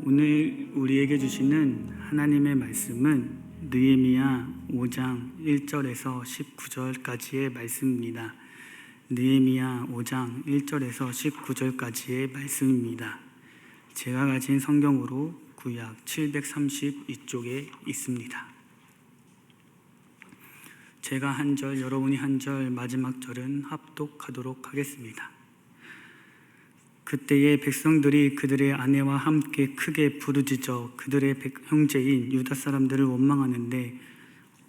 오늘 우리에게 주시는 하나님의 말씀은 느헤미야 5장 1절에서 19절까지의 말씀입니다. 느헤미야 5장 1절에서 19절까지의 말씀입니다. 제가 가진 성경으로 구약 732쪽에 있습니다. 제가 한 절, 여러분이 한 절, 마지막 절은 합독하도록 하겠습니다. 그때의 백성들이 그들의 아내와 함께 크게 부르짖어 그들의 형제인 유다 사람들을 원망하는데,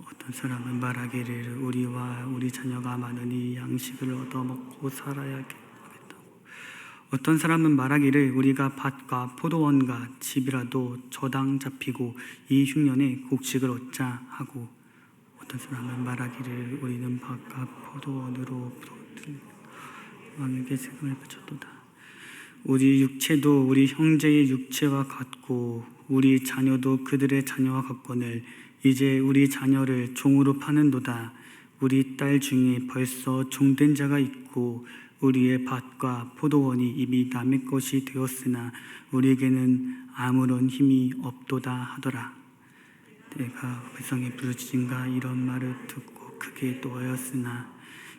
어떤 사람은 말하기를 우리와 우리 자녀가 많으니 양식을 얻어먹고 살아야겠다고, 어떤 사람은 말하기를 우리가 밭과 포도원과 집이라도 저당 잡히고 이 흉년에 곡식을 얻자 하고, 어떤 사람은 말하기를 우리는 밭과 포도원으로 왕에게 세금을 바쳤도다. 우리 육체도 우리 형제의 육체와 같고 우리 자녀도 그들의 자녀와 같거늘 이제 우리 자녀를 종으로 파는도다. 우리 딸 중에 벌써 종된 자가 있고 우리의 밭과 포도원이 이미 남의 것이 되었으나 우리에게는 아무런 힘이 없도다 하더라. 내가 백성의 부르짖음과 이런 말을 듣고 크게 노하였으나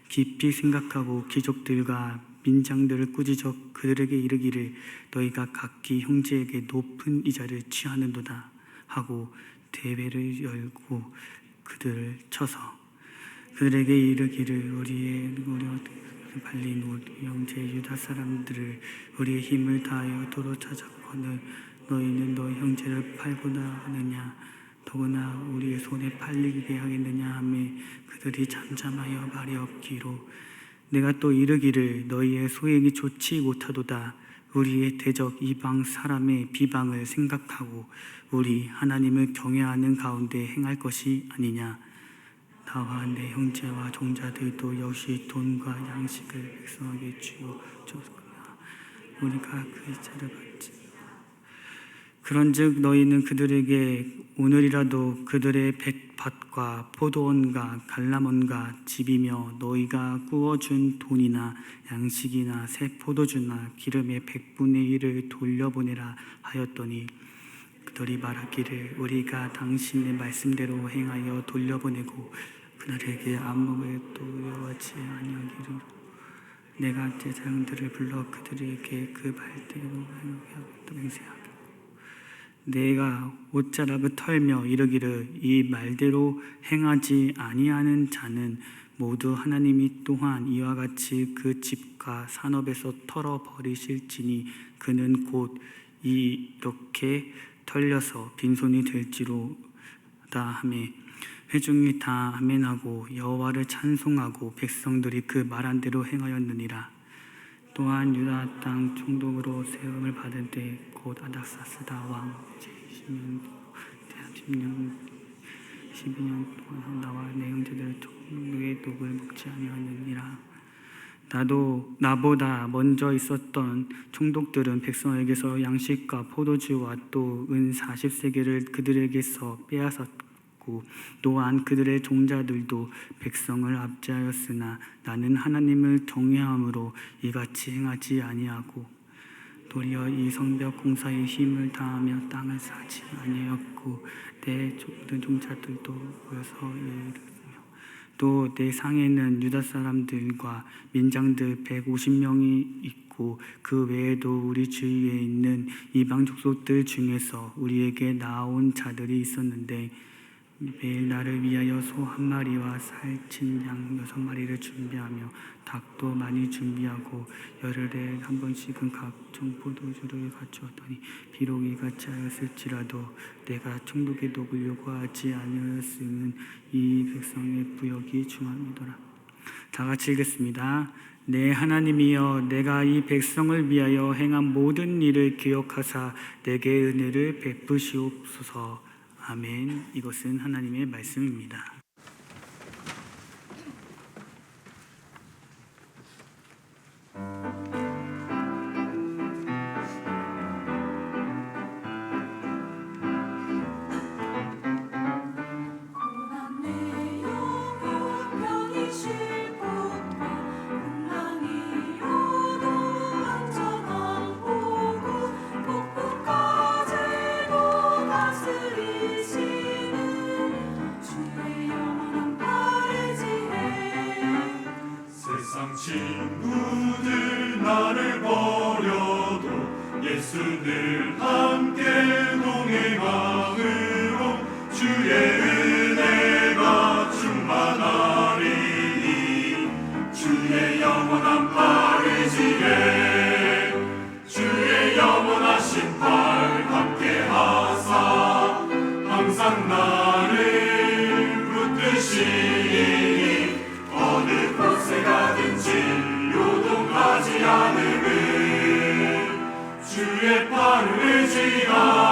깊이 생각하고 귀족들과 민장들을 꾸짖어 그들에게 이르기를 너희가 각기 형제에게 높은 이자를 취하는도다 하고 대회를 열고 그들을 쳐서 그들에게 이르기를 우리 발린 우리 형제 유다 사람들을 우리의 힘을 다하여 도로 찾았거늘 너희는 너희 형제를 팔고나 하느냐, 더구나 우리의 손에 팔리게 하겠느냐 하며 그들이 잠잠하여 말이 없기로 내가 또 이르기를 너희의 소액이 좋지 못하도다. 우리의 대적 이방 사람의 비방을 생각하고 우리 하나님을 경외하는 가운데 행할 것이 아니냐. 나와 내 형제와 종자들도 역시 돈과 양식을 백성에게 주었구나. 우리가 그 이자를 받지. 그런즉 너희는 그들에게 오늘이라도 그들의 밭과 포도원과 갈라몬과 집이며 너희가 구워준 돈이나 양식이나 새 포도주나 기름의 100분의 1을 돌려보내라 하였더니 그들이 말하기를 우리가 당신의 말씀대로 행하여 돌려보내고 그들에게 안목을 돌려하지 아니하기로 내가 제사장들을 불러 그들에게 그 말대로 행하겠다 맹세하고 내가 옷자락을 털며 이르기를 이 말대로 행하지 아니하는 자는 모두 하나님이 또한 이와 같이 그 집과 산업에서 털어버리실지니 그는 곧 이렇게 털려서 빈손이 될지로다 하매 회중이 다 아멘하고 여호와를 찬송하고 백성들이 그 말한 대로 행하였느니라. 또한 유다 땅 총독으로 세움을 받은 때 곧 아닥사스다 왕 제20년 12년 동안 나와 내 형제들 총독의 독을 먹지 아니하느니라. 나보다 먼저 있었던 총독들은 백성에게서 양식과 포도주와 또 은 40세겔을 그들에게서 빼앗았고 또한 그들의 종자들도 백성을 압제하였으나 나는 하나님을 경외함으로 이같이 행하지 아니하고 도리어 이 성벽 공사에 힘을 다하며 땅을 사지 아니하였고 내 모든 종자들도 모여서 이르며 또 내 상에는 유다 사람들과 민장들 150명이 있고 그 외에도 우리 주위에 있는 이방 족속들 중에서 우리에게 나아온 자들이 있었는데 매일 나를 위하여 소 한 마리와 살찐 양 6마리를 준비하며 닭도 많이 준비하고 열흘에 한 번씩은 각종 포도주를 갖추었더니 비록 이같이 하였을지라도 내가 총독의 독을 요구하지 아니하였으면 이 백성의 부역이 중함이더라. 다 같이 읽겠습니다. 내 하나님이여 내가 이 백성을 위하여 행한 모든 일을 기억하사 내게 은혜를 베푸시옵소서. 아멘. 이것은 하나님의 말씀입니다. 폭풍까지 늘 함께 동행함으로 주의 은혜가 충만하리니 주의 영원한 팔 의지해 주의 영원하신 팔 함께 하사 항상 나를 붙드시니 어느 곳에 가든지 요동하지 않음을 주의 팔을 의지함이라.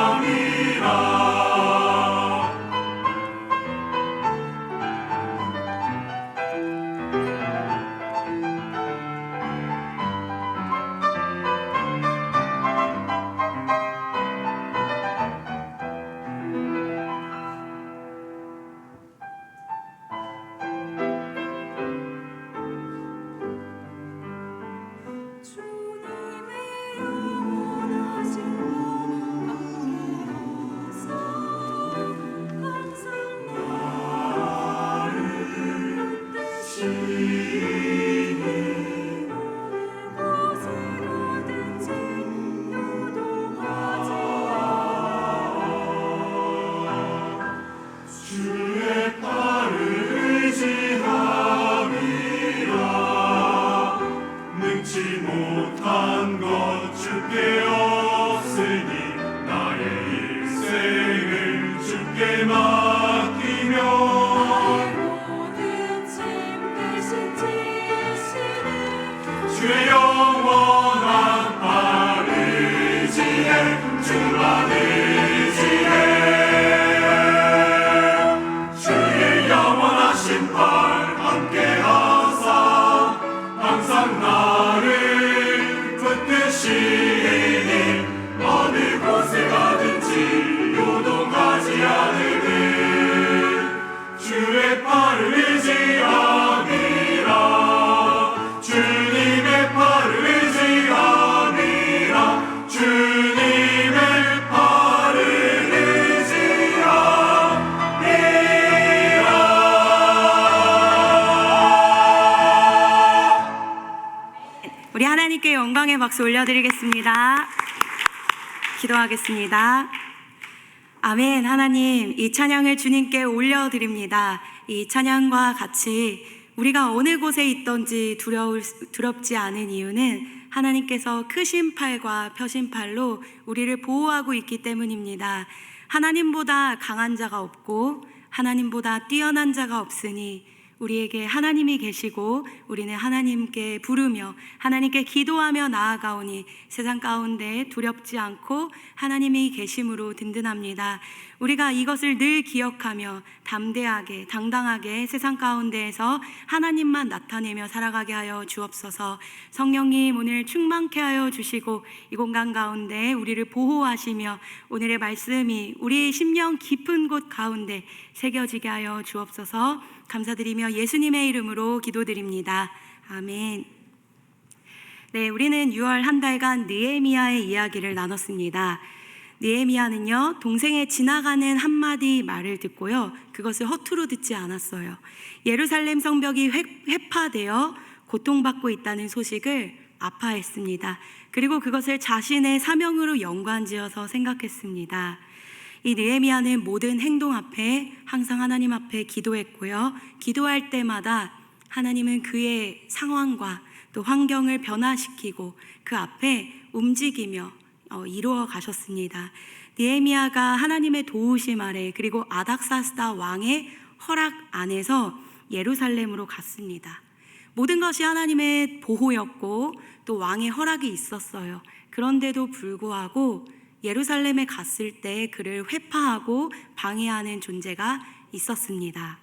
못한 것 주께 없으니 나의 일생을 주께 맡기며 모든 짐 대신 지시는 주의 영원한 팔 의지해 주만 의지해 주의 영원하신 팔 함께 하사 항상 나를 붙드시니 어느 곳에 가든지 요동하지 않음을 주의 팔을 의지함이라. 주님의 팔을 의지함이라. 주님의 팔을 의지함이라. 우리 하나님께 영광의 박수 올려드리겠습니다. 기도하겠습니다. 아멘. 하나님, 이 찬양을 주님께 올려드립니다. 이 찬양과 같이 우리가 어느 곳에 있든지 두렵지 않은 이유는 하나님께서 크신 팔과 펴신 팔로 우리를 보호하고 있기 때문입니다. 하나님보다 강한 자가 없고 하나님보다 뛰어난 자가 없으니 우리에게 하나님이 계시고 우리는 하나님께 부르며 하나님께 기도하며 나아가오니 세상 가운데 두렵지 않고 하나님이 계심으로 든든합니다. 우리가 이것을 늘 기억하며 담대하게 당당하게 세상 가운데에서 하나님만 나타내며 살아가게 하여 주옵소서. 성령님, 오늘 충만케 하여 주시고 이 공간 가운데 우리를 보호하시며 오늘의 말씀이 우리의 심령 깊은 곳 가운데 새겨지게 하여 주옵소서. 감사드리며 예수님의 이름으로 기도드립니다. 아멘. 네, 우리는 6월 한 달간 느헤미야의 이야기를 나눴습니다. 느헤미야는요, 동생의 지나가는 한마디 말을 듣고요, 그것을 허투루 듣지 않았어요. 예루살렘 성벽이 회파되어 고통받고 있다는 소식을 아파했습니다. 그리고 그것을 자신의 사명으로 연관지어서 생각했습니다. 이 느헤미야는 모든 행동 앞에 항상 하나님 앞에 기도했고요, 기도할 때마다 하나님은 그의 상황과 또 환경을 변화시키고 그 앞에 움직이며 이루어 가셨습니다. 느헤미야가 하나님의 도우심 아래 그리고 아닥사스다 왕의 허락 안에서 예루살렘으로 갔습니다. 모든 것이 하나님의 보호였고 또 왕의 허락이 있었어요. 그런데도 불구하고 예루살렘에 갔을 때 그를 회파하고 방해하는 존재가 있었습니다.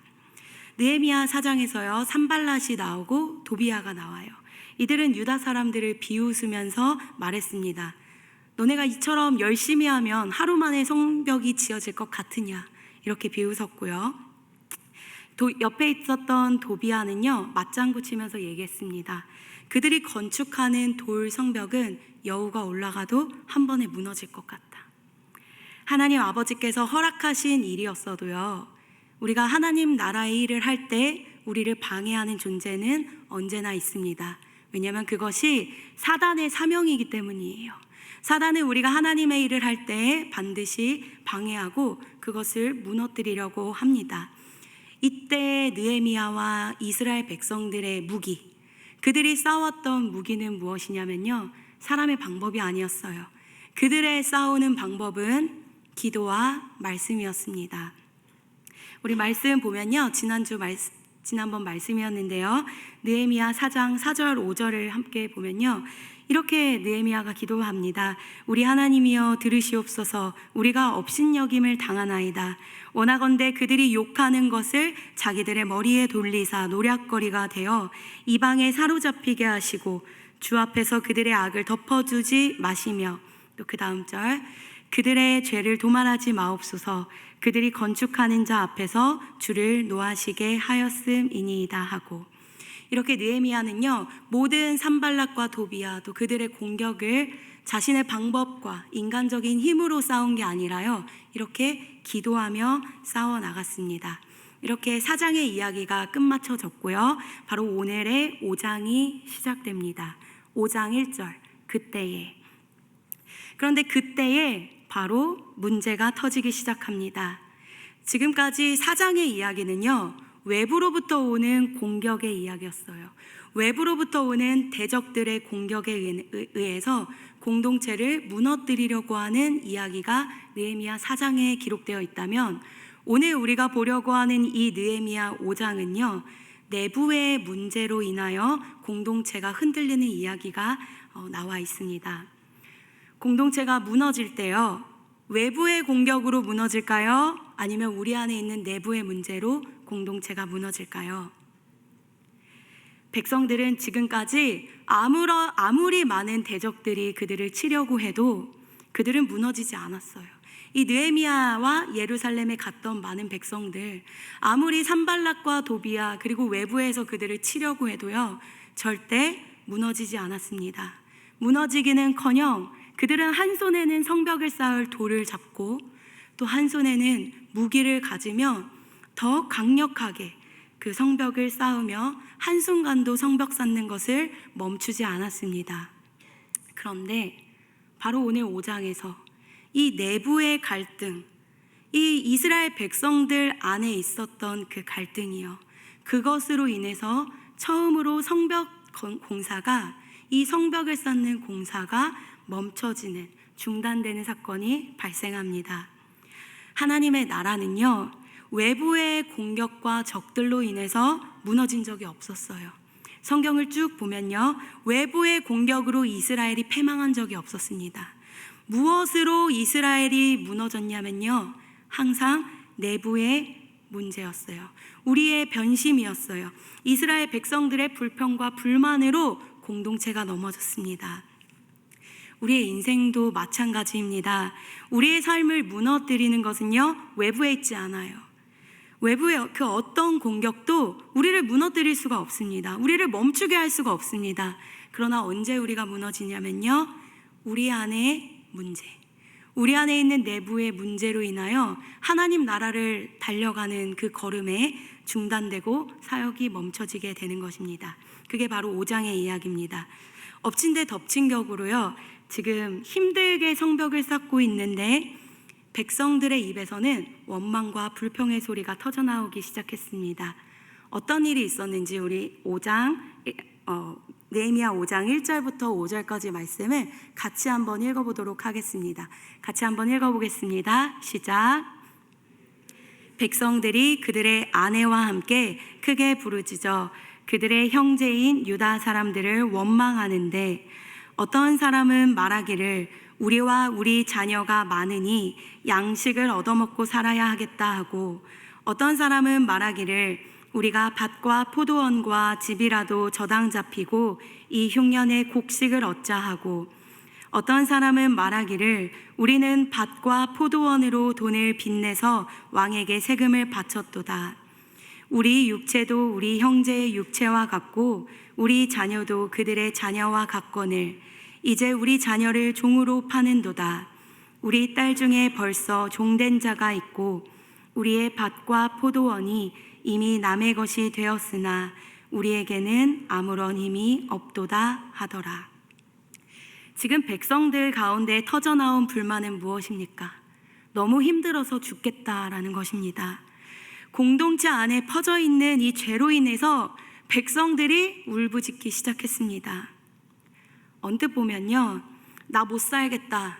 느헤미야 4장에서요, 산발랏이 나오고 도비야가 나와요. 이들은 유다 사람들을 비웃으면서 말했습니다. 너네가 이처럼 열심히 하면 하루 만에 성벽이 지어질 것 같으냐, 이렇게 비웃었고요. 옆에 있었던 도비야는요, 맞장구 치면서 얘기했습니다. 그들이 건축하는 돌 성벽은 여우가 올라가도 한 번에 무너질 것 같다. 하나님 아버지께서 허락하신 일이었어도요, 우리가 하나님 나라의 일을 할 때 우리를 방해하는 존재는 언제나 있습니다. 왜냐하면 그것이 사단의 사명이기 때문이에요. 사단은 우리가 하나님의 일을 할 때 반드시 방해하고 그것을 무너뜨리려고 합니다. 이때 느헤미야와 이스라엘 백성들의 무기, 그들이 싸웠던 무기는 무엇이냐면요, 사람의 방법이 아니었어요. 그들의 싸우는 방법은 기도와 말씀이었습니다. 우리 말씀 보면요, 지난번 말씀이었는데요, 느헤미야 4장 4절 5절을 함께 보면요, 이렇게 느헤미야가 기도합니다. 우리 하나님이여 들으시옵소서. 우리가 업신여김을 당하나이다. 원하건대 그들이 욕하는 것을 자기들의 머리에 돌리사 노략거리가 되어 이방에 사로잡히게 하시고 주 앞에서 그들의 악을 덮어주지 마시며, 또 그 다음 절, 그들의 죄를 도말하지 마옵소서. 그들이 건축하는 자 앞에서 주를 노하시게 하였음이니이다 하고, 이렇게 느헤미야는요, 모든 산발락과 도비야 또 그들의 공격을 자신의 방법과 인간적인 힘으로 싸운 게 아니라요, 이렇게 기도하며 싸워 나갔습니다. 이렇게 4장의 이야기가 끝마쳐졌고요, 바로 오늘의 5장이 시작됩니다. 5장 1절, 그때에. 그런데 그때에 바로 문제가 터지기 시작합니다. 지금까지 4장의 이야기는요, 외부로부터 오는 공격의 이야기였어요. 외부로부터 오는 대적들의 공격에 의해서 공동체를 무너뜨리려고 하는 이야기가 느헤미야 4장에 기록되어 있다면, 오늘 우리가 보려고 하는 이 느헤미야 5장은요, 내부의 문제로 인하여 공동체가 흔들리는 이야기가 나와 있습니다. 공동체가 무너질 때요, 외부의 공격으로 무너질까요? 아니면 우리 안에 있는 내부의 문제로 공동체가 무너질까요? 백성들은 지금까지 아무리 많은 대적들이 그들을 치려고 해도 그들은 무너지지 않았어요. 이 느헤미야와 예루살렘에 갔던 많은 백성들, 아무리 산발락과 도비야 그리고 외부에서 그들을 치려고 해도요, 절대 무너지지 않았습니다. 무너지기는커녕 그들은 한 손에는 성벽을 쌓을 돌을 잡고 또 한 손에는 무기를 가지며 더 강력하게 그 성벽을 쌓으며 한순간도 성벽 쌓는 것을 멈추지 않았습니다. 그런데 바로 오늘 5장에서 이 내부의 갈등, 이 이스라엘 백성들 안에 있었던 그 갈등이요, 그것으로 인해서 처음으로 성벽 공사가, 이 성벽을 쌓는 공사가 멈춰지는, 중단되는 사건이 발생합니다. 하나님의 나라는요, 외부의 공격과 적들로 인해서 무너진 적이 없었어요. 성경을 쭉 보면요, 외부의 공격으로 이스라엘이 패망한 적이 없었습니다. 무엇으로 이스라엘이 무너졌냐면요, 항상 내부의 문제였어요. 우리의 변심이었어요. 이스라엘 백성들의 불평과 불만으로 공동체가 넘어졌습니다. 우리의 인생도 마찬가지입니다. 우리의 삶을 무너뜨리는 것은요, 외부에 있지 않아요. 외부의 그 어떤 공격도 우리를 무너뜨릴 수가 없습니다. 우리를 멈추게 할 수가 없습니다. 그러나 언제 우리가 무너지냐면요, 우리 안의 문제, 우리 안에 있는 내부의 문제로 인하여 하나님 나라를 달려가는 그 걸음에 중단되고 사역이 멈춰지게 되는 것입니다. 그게 바로 5장의 이야기입니다. 엎친 데 덮친 격으로요, 지금 힘들게 성벽을 쌓고 있는데 백성들의 입에서는 원망과 불평의 소리가 터져나오기 시작했습니다. 어떤 일이 있었는지 우리 느헤미야 5장 1절부터 5절까지 말씀을 같이 한번 읽어보도록 하겠습니다. 같이 한번 읽어보겠습니다. 시작. 백성들이 그들의 아내와 함께 크게 부르짖어 그들의 형제인 유다 사람들을 원망하는데, 어떤 사람은 말하기를 우리와 우리 자녀가 많으니 양식을 얻어먹고 살아야 하겠다 하고, 어떤 사람은 말하기를 우리가 밭과 포도원과 집이라도 저당 잡히고 이 흉년에 곡식을 얻자 하고, 어떤 사람은 말하기를 우리는 밭과 포도원으로 돈을 빚내서 왕에게 세금을 바쳤도다. 우리 육체도 우리 형제의 육체와 같고 우리 자녀도 그들의 자녀와 같거늘 이제 우리 자녀를 종으로 파는도다. 우리 딸 중에 벌써 종된 자가 있고 우리의 밭과 포도원이 이미 남의 것이 되었으나 우리에게는 아무런 힘이 없도다 하더라. 지금 백성들 가운데 터져나온 불만은 무엇입니까? 너무 힘들어서 죽겠다라는 것입니다. 공동체 안에 퍼져 있는 이 죄로 인해서 백성들이 울부짖기 시작했습니다. 언뜻 보면요, 나 못 살겠다.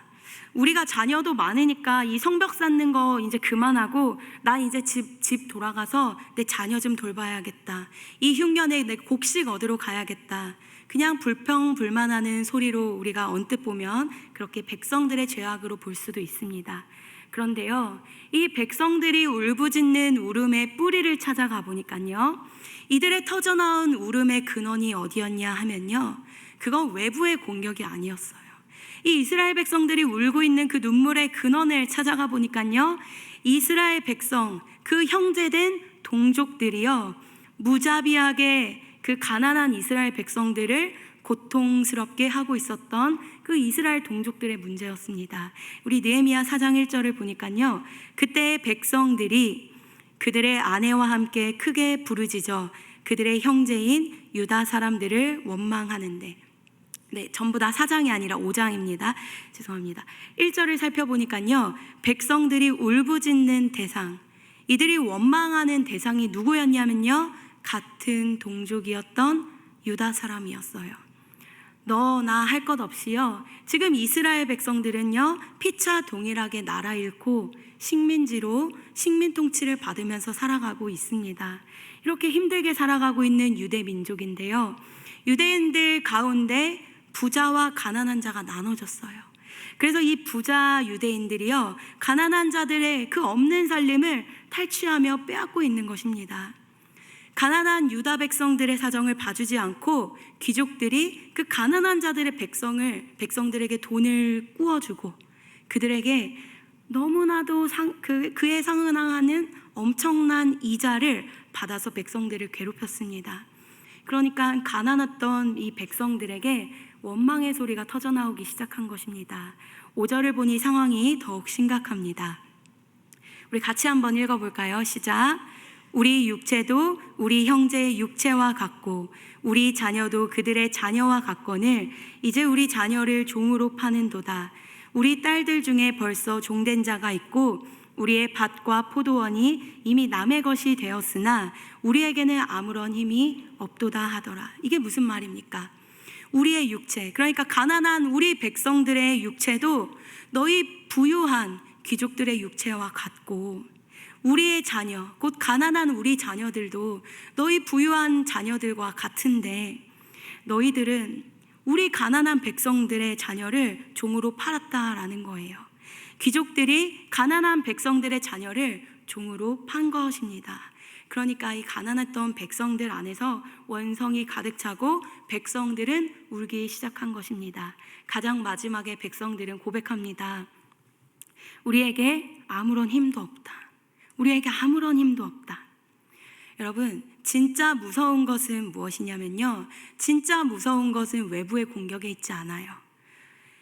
우리가 자녀도 많으니까 이 성벽 쌓는 거 이제 그만하고 나 이제 집 돌아가서 내 자녀 좀 돌봐야겠다. 이 흉년에 내 곡식 얻으러 가야겠다. 그냥 불평불만하는 소리로 우리가 언뜻 보면 그렇게 백성들의 죄악으로 볼 수도 있습니다. 그런데요, 이 백성들이 울부짖는 울음의 뿌리를 찾아가 보니까요, 이들의 터져나온 울음의 근원이 어디였냐 하면요, 그건 외부의 공격이 아니었어요. 이 이스라엘 백성들이 울고 있는 그 눈물의 근원을 찾아가 보니까요, 이스라엘 백성, 그 형제된 동족들이요, 무자비하게 그 가난한 이스라엘 백성들을 고통스럽게 하고 있었던 그 이스라엘 동족들의 문제였습니다. 우리 느헤미야 4장 1절을 보니까요, 그때 백성들이 그들의 아내와 함께 크게 부르짖어 그들의 형제인 유다 사람들을 원망하는데, 네, 전부 다 4장이 아니라 5장입니다. 죄송합니다. 1절을 살펴보니까요, 백성들이 울부짖는 대상, 이들이 원망하는 대상이 누구였냐면요, 같은 동족이었던 유다 사람이었어요. 너나 할 것 없이요, 지금 이스라엘 백성들은요, 피차 동일하게 나라 잃고 식민지로 식민 통치를 받으면서 살아가고 있습니다. 이렇게 힘들게 살아가고 있는 유대 민족인데요, 유대인들 가운데 부자와 가난한 자가 나눠졌어요. 그래서 이 부자 유대인들이요, 가난한 자들의 그 없는 살림을 탈취하며 빼앗고 있는 것입니다. 가난한 유다 백성들의 사정을 봐주지 않고 귀족들이 그 가난한 자들의 백성들에게 돈을 꾸어주고 그들에게 너무나도 그에 상응하는 엄청난 이자를 받아서 백성들을 괴롭혔습니다. 그러니까 가난했던 이 백성들에게 원망의 소리가 터져나오기 시작한 것입니다. 5절을 보니 상황이 더욱 심각합니다. 우리 같이 한번 읽어볼까요? 시작. 우리 육체도 우리 형제의 육체와 같고 우리 자녀도 그들의 자녀와 같거늘 이제 우리 자녀를 종으로 파는도다. 우리 딸들 중에 벌써 종된 자가 있고 우리의 밭과 포도원이 이미 남의 것이 되었으나 우리에게는 아무런 힘이 없도다 하더라. 이게 무슨 말입니까? 우리의 육체, 그러니까 가난한 우리 백성들의 육체도 너희 부유한 귀족들의 육체와 같고 우리의 자녀, 곧 가난한 우리 자녀들도 너희 부유한 자녀들과 같은데 너희들은 우리 가난한 백성들의 자녀를 종으로 팔았다라는 거예요. 귀족들이 가난한 백성들의 자녀를 종으로 판 것입니다. 그러니까 이 가난했던 백성들 안에서 원성이 가득 차고 백성들은 울기 시작한 것입니다. 가장 마지막에 백성들은 고백합니다. 우리에게 아무런 힘도 없다. 우리에게 아무런 힘도 없다. 여러분, 진짜 무서운 것은 무엇이냐면요, 진짜 무서운 것은 외부의 공격에 있지 않아요.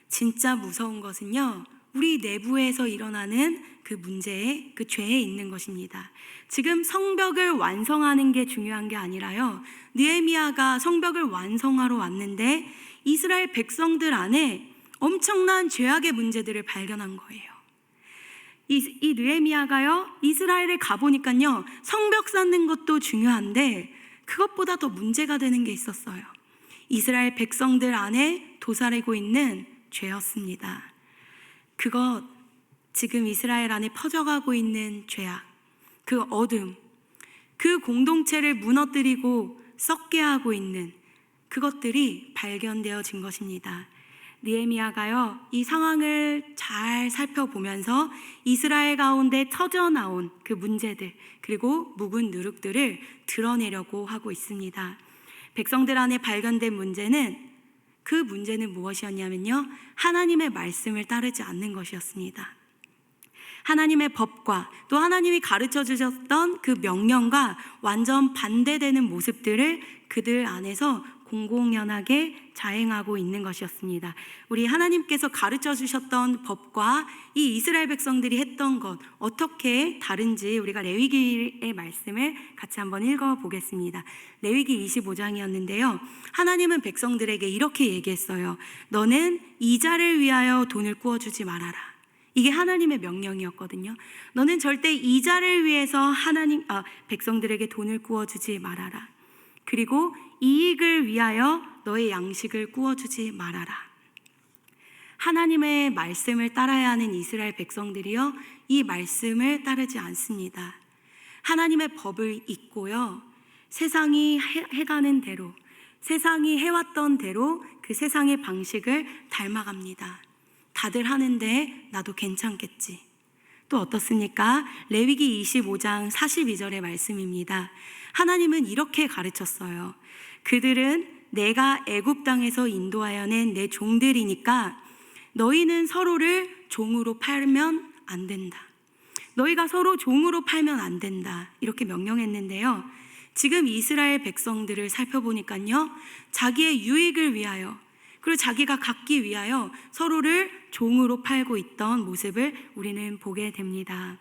진짜 무서운 것은요, 우리 내부에서 일어나는 그 문제에, 그 죄에 있는 것입니다. 지금 성벽을 완성하는 게 중요한 게 아니라요, 느헤미야가 성벽을 완성하러 왔는데 이스라엘 백성들 안에 엄청난 죄악의 문제들을 발견한 거예요. 이 느헤미야가요, 이스라엘에 가보니까요, 성벽 쌓는 것도 중요한데 그것보다 더 문제가 되는 게 있었어요. 이스라엘 백성들 안에 도사리고 있는 죄였습니다. 그것, 지금 이스라엘 안에 퍼져가고 있는 죄악, 그 어둠, 그 공동체를 무너뜨리고 썩게 하고 있는 그것들이 발견되어진 것입니다. 느헤미야가요, 이 상황을 잘 살펴보면서 이스라엘 가운데 터져나온 그 문제들, 그리고 묵은 누룩들을 드러내려고 하고 있습니다. 백성들 안에 발견된 문제는, 그 문제는 무엇이었냐면요, 하나님의 말씀을 따르지 않는 것이었습니다. 하나님의 법과 또 하나님이 가르쳐 주셨던 그 명령과 완전 반대되는 모습들을 그들 안에서 공공연하게 자행하고 있는 것이었습니다. 우리 하나님께서 가르쳐 주셨던 법과 이 이스라엘 백성들이 했던 것 어떻게 다른지 우리가 레위기의 말씀을 같이 한번 읽어보겠습니다. 레위기 25장이었는데요. 하나님은 백성들에게 이렇게 얘기했어요. 너는 이자를 위하여 돈을 꾸어주지 말아라. 이게 하나님의 명령이었거든요. 너는 절대 이자를 위해서 백성들에게 돈을 꾸어주지 말아라. 그리고 이익을 위하여 너의 양식을 꾸어주지 말아라. 하나님의 말씀을 따라야 하는 이스라엘 백성들이요, 이 말씀을 따르지 않습니다. 하나님의 법을 잊고요, 세상이 해가는 대로, 세상이 해왔던 대로 그 세상의 방식을 닮아갑니다. 다들 하는데 나도 괜찮겠지. 또 어떻습니까? 레위기 25장 42절의 말씀입니다. 하나님은 이렇게 가르쳤어요. 그들은 내가 애굽 땅에서 인도하여 낸 내 종들이니까 너희는 서로를 종으로 팔면 안 된다. 너희가 서로 종으로 팔면 안 된다. 이렇게 명령했는데요. 지금 이스라엘 백성들을 살펴보니까요, 자기의 유익을 위하여 그리고 자기가 갖기 위하여 서로를 종으로 팔고 있던 모습을 우리는 보게 됩니다.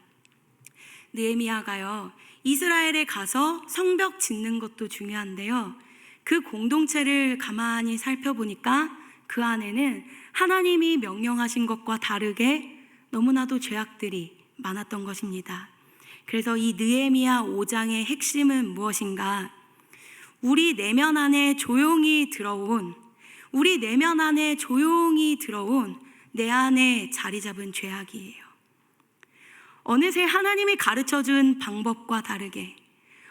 느헤미야가요, 이스라엘에 가서 성벽 짓는 것도 중요한데요, 그 공동체를 가만히 살펴보니까 그 안에는 하나님이 명령하신 것과 다르게 너무나도 죄악들이 많았던 것입니다. 그래서 이 느헤미야 5장의 핵심은 무엇인가? 우리 내면 안에 조용히 들어온 내 안에 자리 잡은 죄악이에요. 어느새 하나님이 가르쳐준 방법과 다르게,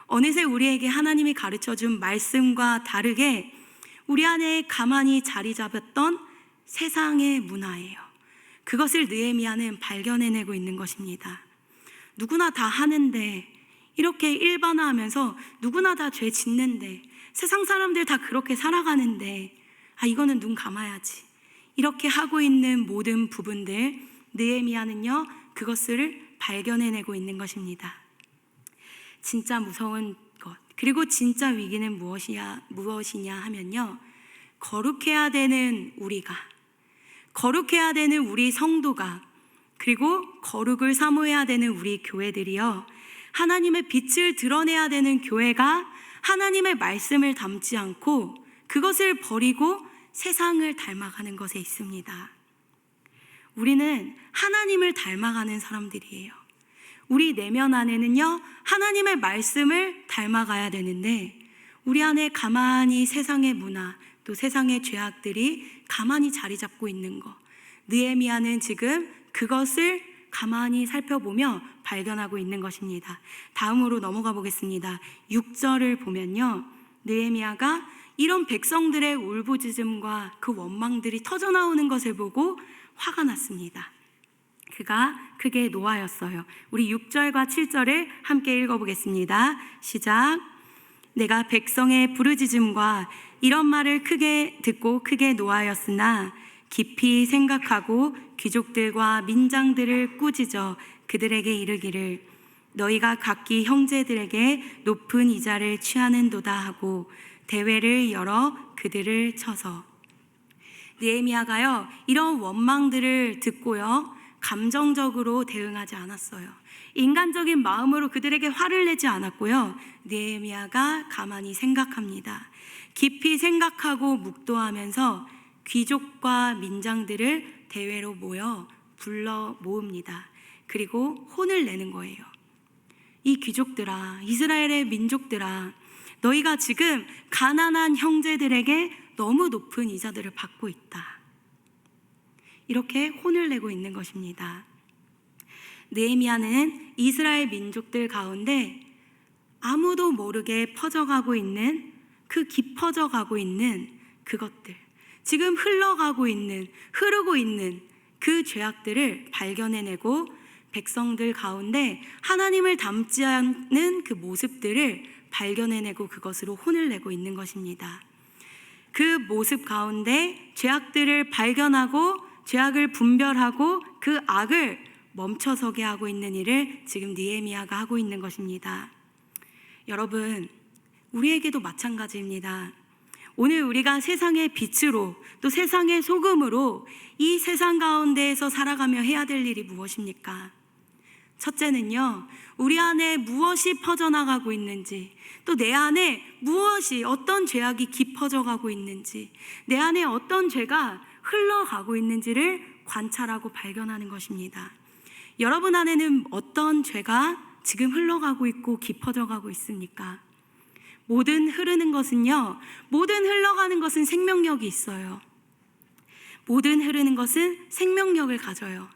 어느새 우리에게 하나님이 가르쳐준 말씀과 다르게 우리 안에 가만히 자리 잡았던 세상의 문화예요. 그것을 느헤미야는 발견해내고 있는 것입니다. 누구나 다 하는데, 이렇게 일반화하면서 누구나 다 죄 짓는데, 세상 사람들 다 그렇게 살아가는데, 이거는 눈 감아야지. 이렇게 하고 있는 모든 부분들, 느헤미야는요, 그것을 발견해내고 있는 것입니다. 진짜 무서운 것, 그리고 진짜 위기는 무엇이냐 하면요, 거룩해야 되는 우리 성도가, 그리고 거룩을 사모해야 되는 우리 교회들이요, 하나님의 빛을 드러내야 되는 교회가 하나님의 말씀을 담지 않고 그것을 버리고 세상을 닮아가는 것에 있습니다. 우리는 하나님을 닮아가는 사람들이에요. 우리 내면 안에는요, 하나님의 말씀을 닮아가야 되는데 우리 안에 가만히 세상의 문화, 또 세상의 죄악들이 가만히 자리 잡고 있는 것, 느헤미야는 지금 그것을 가만히 살펴보며 발견하고 있는 것입니다. 다음으로 넘어가 보겠습니다. 6절을 보면요, 느헤미야가 이런 백성들의 울부짖음과 그 원망들이 터져나오는 것을 보고 화가 났습니다. 그가 크게 노하였어요. 우리 6절과 7절을 함께 읽어보겠습니다. 시작. 내가 백성의 부르짖음과 이런 말을 크게 듣고 크게 노하였으나 깊이 생각하고 귀족들과 민장들을 꾸짖어 그들에게 이르기를 너희가 각기 형제들에게 높은 이자를 취하는도다 하고 대회를 열어 그들을 쳐서. 느헤미야가요, 이런 원망들을 듣고요, 감정적으로 대응하지 않았어요. 인간적인 마음으로 그들에게 화를 내지 않았고요, 느헤미야가 가만히 생각합니다. 깊이 생각하고 묵도하면서 귀족과 민장들을 대회로 불러 모읍니다. 그리고 혼을 내는 거예요. 이 귀족들아, 이스라엘의 민족들아, 너희가 지금 가난한 형제들에게 너무 높은 이자들을 받고 있다. 이렇게 혼을 내고 있는 것입니다. 느헤미야는 이스라엘 민족들 가운데 아무도 모르게 퍼져가고 있는, 깊어져가고 있는 그것들, 지금 흐르고 있는 그 죄악들을 발견해내고 백성들 가운데 하나님을 닮지 않는 그 모습들을 발견해내고 그것으로 혼을 내고 있는 것입니다. 그 모습 가운데 죄악들을 발견하고 죄악을 분별하고 그 악을 멈춰서게 하고 있는 일을 지금 느헤미야가 하고 있는 것입니다. 여러분, 우리에게도 마찬가지입니다. 오늘 우리가 세상의 빛으로 또 세상의 소금으로 이 세상 가운데에서 살아가며 해야 될 일이 무엇입니까? 첫째는요, 우리 안에 무엇이 퍼져나가고 있는지, 또 내 안에 무엇이, 어떤 죄악이 깊어져 가고 있는지, 내 안에 어떤 죄가 흘러가고 있는지를 관찰하고 발견하는 것입니다. 여러분 안에는 어떤 죄가 지금 흘러가고 있고 깊어져 가고 있습니까? 모든 흘러가는 것은 생명력이 있어요. 모든 흐르는 것은 생명력을 가져요.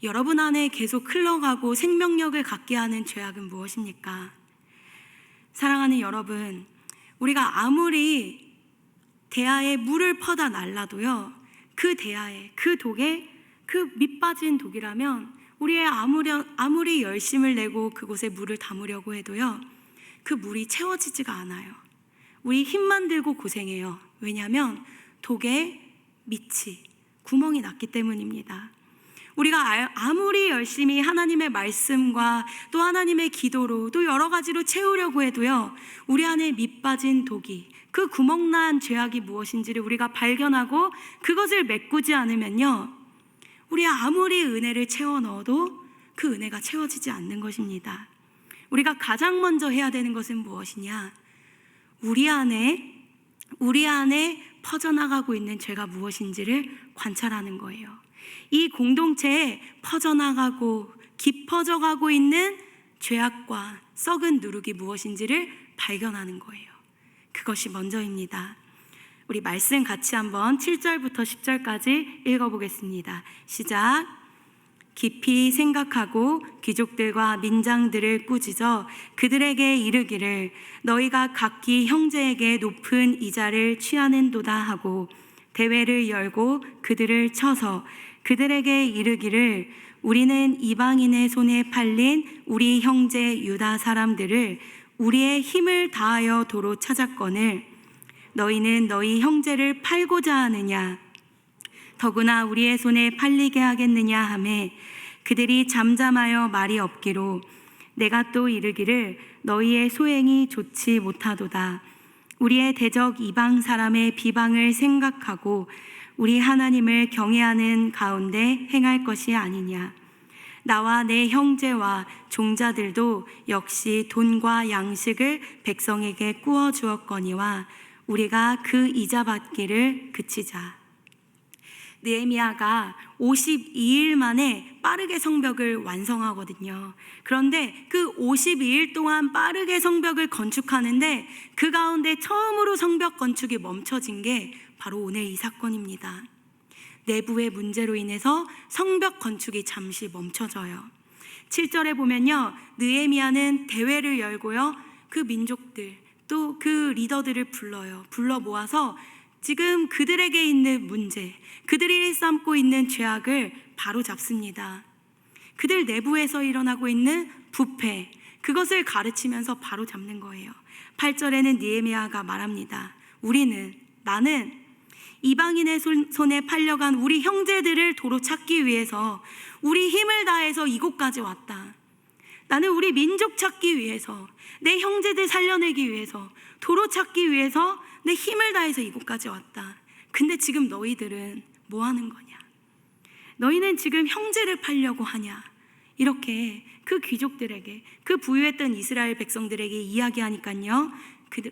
여러분 안에 계속 흘러가고 생명력을 갖게 하는 죄악은 무엇입니까? 사랑하는 여러분, 우리가 아무리 대야에 물을 퍼다 날라도요, 그 대야에, 그 독에, 그 밑빠진 독이라면 우리의 아무리 열심을 내고 그곳에 물을 담으려고 해도요, 그 물이 채워지지가 않아요. 우리 힘만 들고 고생해요. 왜냐하면 독에 밑이, 구멍이 났기 때문입니다. 우리가 아무리 열심히 하나님의 말씀과 또 하나님의 기도로 또 여러 가지로 채우려고 해도요, 우리 안에 밑빠진 독이, 그 구멍난 죄악이 무엇인지를 우리가 발견하고 그것을 메꾸지 않으면요, 우리 아무리 은혜를 채워 넣어도 그 은혜가 채워지지 않는 것입니다. 우리가 가장 먼저 해야 되는 것은 무엇이냐? 우리 안에 퍼져나가고 있는 죄가 무엇인지를 관찰하는 거예요. 이 공동체에 퍼져나가고 깊어져 가고 있는 죄악과 썩은 누룩이 무엇인지를 발견하는 거예요. 그것이 먼저입니다. 우리 말씀 같이 한번 7절부터 10절까지 읽어보겠습니다. 시작. 깊이 생각하고 귀족들과 민장들을 꾸짖어 그들에게 이르기를 너희가 각기 형제에게 높은 이자를 취하는도다 하고 대회를 열고 그들을 쳐서 그들에게 이르기를 우리는 이방인의 손에 팔린 우리 형제 유다 사람들을 우리의 힘을 다하여 도로 찾았거늘 너희는 너희 형제를 팔고자 하느냐 더구나 우리의 손에 팔리게 하겠느냐 하매 그들이 잠잠하여 말이 없기로 내가 또 이르기를 너희의 소행이 좋지 못하도다. 우리의 대적 이방 사람의 비방을 생각하고 우리 하나님을 경외하는 가운데 행할 것이 아니냐. 나와 내 형제와 종자들도 역시 돈과 양식을 백성에게 꾸어 주었거니와 우리가 그 이자 받기를 그치자. 느헤미야가 52일 만에 빠르게 성벽을 완성하거든요. 그런데 그 52일 동안 빠르게 성벽을 건축하는데 그 가운데 처음으로 성벽 건축이 멈춰진 게 바로 오늘 이 사건입니다. 내부의 문제로 인해서 성벽 건축이 잠시 멈춰져요. 7절에 보면요, 느헤미야는 대회를 열고요, 그 민족들 또 그 리더들을 불러 모아서 지금 그들에게 있는 문제, 그들이 일삼고 있는 죄악을 바로 잡습니다. 그들 내부에서 일어나고 있는 부패, 그것을 가르치면서 바로 잡는 거예요. 8절에는 느헤미야가 말합니다. 나는 이방인의 손에 팔려간 우리 형제들을 도로 찾기 위해서 우리 힘을 다해서 이곳까지 왔다. 나는 우리 민족 찾기 위해서, 내 형제들 살려내기 위해서, 도로 찾기 위해서 내 힘을 다해서 이곳까지 왔다. 근데 지금 너희들은 뭐 하는 거냐? 너희는 지금 형제를 팔려고 하냐? 이렇게 그 귀족들에게, 그 부유했던 이스라엘 백성들에게 이야기하니까요,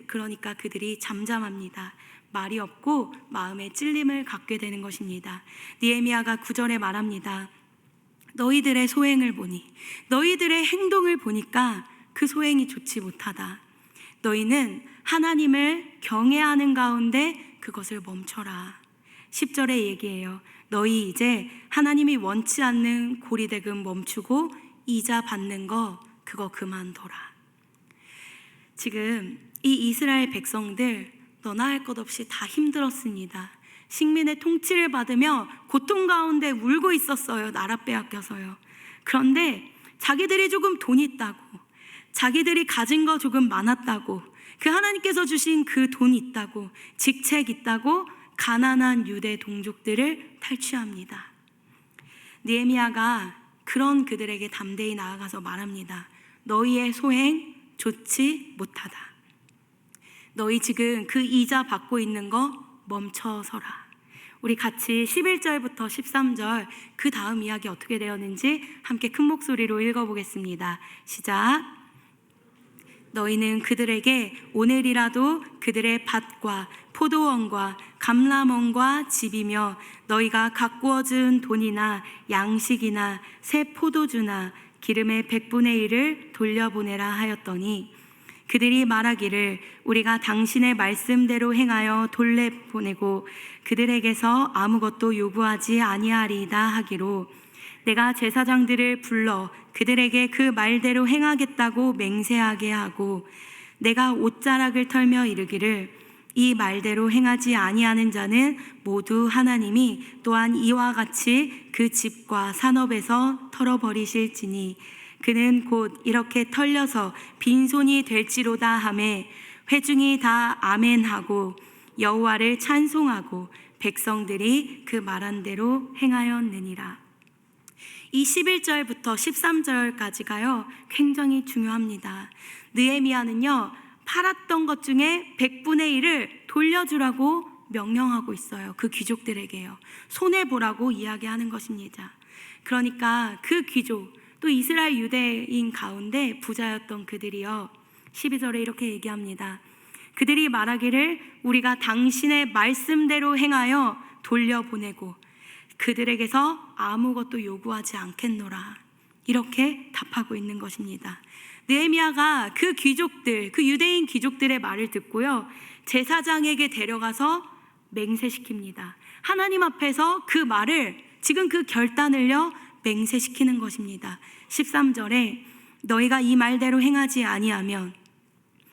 그러니까 그들이 잠잠합니다. 말이 없고 마음에 찔림을 갖게 되는 것입니다. 느헤미야가 9절에 말합니다. 너희들의 소행을 보니, 너희들의 행동을 보니까 그 소행이 좋지 못하다. 너희는 하나님을 경외하는 가운데 그것을 멈춰라. 10절의 얘기예요. 너희 이제 하나님이 원치 않는 고리대금 멈추고 이자 받는 거 그거 그만둬라. 지금 이 이스라엘 백성들 너나 할 것 없이 다 힘들었습니다. 식민의 통치를 받으며 고통 가운데 울고 있었어요. 나라 빼앗겨서요. 그런데 자기들이 조금 돈 있다고, 자기들이 가진 거 조금 많았다고, 그 하나님께서 주신 그 돈 있다고, 직책 있다고 가난한 유대 동족들을 탈취합니다. 느헤미야가 그런 그들에게 담대히 나아가서 말합니다. 너희의 소행 좋지 못하다. 너희 지금 그 이자 받고 있는 거 멈춰서라. 우리 같이 11절부터 13절 그 다음 이야기 어떻게 되었는지 함께 큰 목소리로 읽어보겠습니다. 시작. 너희는 그들에게 오늘이라도 그들의 밭과 포도원과 감람원과 집이며 너희가 가꾸어 준 돈이나 양식이나 새 포도주나 기름의 100분의 1을 돌려보내라 하였더니 그들이 말하기를 우리가 당신의 말씀대로 행하여 돌려보내고 그들에게서 아무것도 요구하지 아니하리이다 하기로 내가 제사장들을 불러 그들에게 그 말대로 행하겠다고 맹세하게 하고 내가 옷자락을 털며 이르기를 이 말대로 행하지 아니하는 자는 모두 하나님이 또한 이와 같이 그 집과 산업에서 털어버리실지니 그는 곧 이렇게 털려서 빈손이 될지로다 하매 회중이 다 아멘하고 여호와를 찬송하고 백성들이 그 말한 대로 행하였느니라. 이 11절부터 13절까지가요 굉장히 중요합니다. 느헤미야는요 팔았던 것 중에 100분의 1을 돌려주라고 명령하고 있어요. 그 귀족들에게요. 손해보라고 이야기하는 것입니다. 그러니까 그 귀족 또 이스라엘 유대인 가운데 부자였던 그들이요 12절에 이렇게 얘기합니다. 그들이 말하기를 우리가 당신의 말씀대로 행하여 돌려보내고 그들에게서 아무것도 요구하지 않겠노라 이렇게 답하고 있는 것입니다. 느헤미야가 그 귀족들, 그 유대인 귀족들의 말을 듣고요 제사장에게 데려가서 맹세시킵니다. 하나님 앞에서 그 말을 지금 그 결단을요 맹세시키는 것입니다. 13절에 너희가 이 말대로 행하지 아니하면